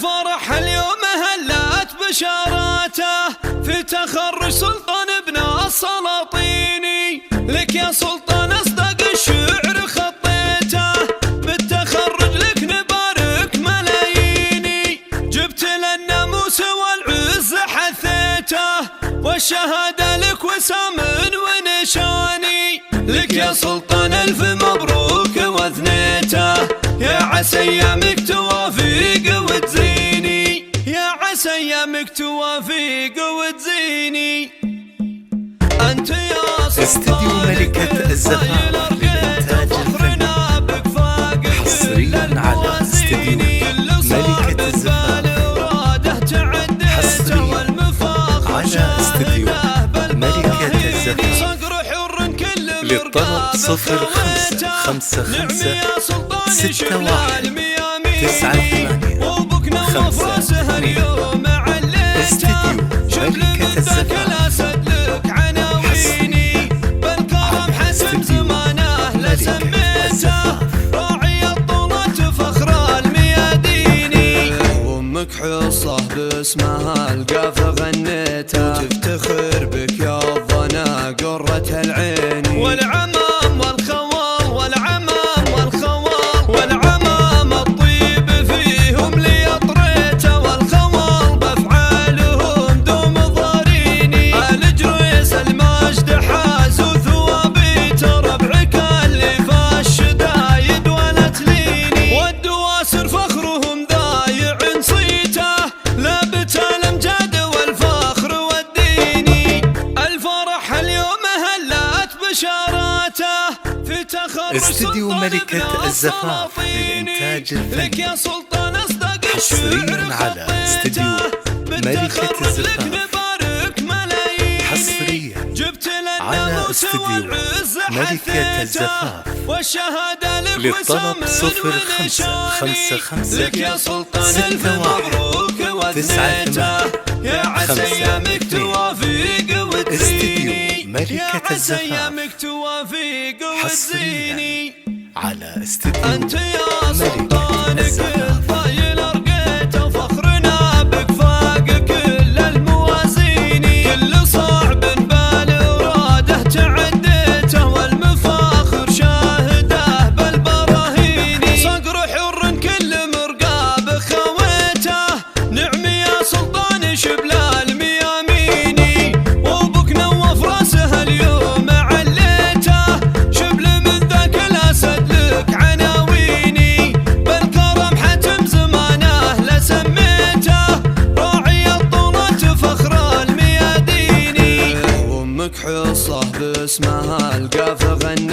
الفرح اليوم هلت بشاراته في تخرج سلطان ابن السلاطيني. لك يا سلطان اصدق الشعر خطيته، بالتخرج لك نبارك ملاييني. جبت للناموس والعز حثيته، والشهادة لك وسام ونشاني. لك يا سلطان الف مبروك واثنيته، يا عسى ايامك توافق وتزيني، يا عسى ايامك توافق وتزيني. انت يا استديو ملكة الزفاف للإنتاج الفني، حصريا على استديو ملكة الزفاف، حصريا على استديو ملكة الزفاف. للطلب 0555 61 98 52. استديو ملكة الزفاف، حصريا على استديو ملكة الزفاف. راعي الطونة فخر المياديني. وامك حصة باسمها القافة غنيتها، وتفتخر بك يا الظنا قرة العين. والعمام والخوال والعمام والخوال والعمام الطيب فيهم لي اطريته، والخوال بافعالهم دوم ضاريني. الجريس المجد حاز وثوابيت، ربعك اللي في الشدايد ولا تليني. والدواسر فخرهم ضايع نصيته، لابت الامجاد والفخر والديني. الفرح اليوم هلت بشاراته في تخرج استديو ملكة الزفاف للإنتاج الفني، لك يا سلطان اصدق حصريا على استديو ملكة الزفاف، حصريا على استديو ملكة الزفاف. للطلب 0555 61 98 52. استديو ملكة الزفاف، حصريا على استديو ملكة الزفاف. فخرنا بك فاق كل الموازين، كل صعب بالاراده تعديته، والمفاخر شاهده بالبراهين. صقر حر كل مرقاب خويته، نعم يا سلطان شبل المياميني. وابوك نوف راسه اليوم عليته، شبل من ذاك الاسد لك عناويني. بالكرم حتم زمانه لسميته، راعي الطونة فخر المياديني. وامك حصة باسمها القافة غنيتها،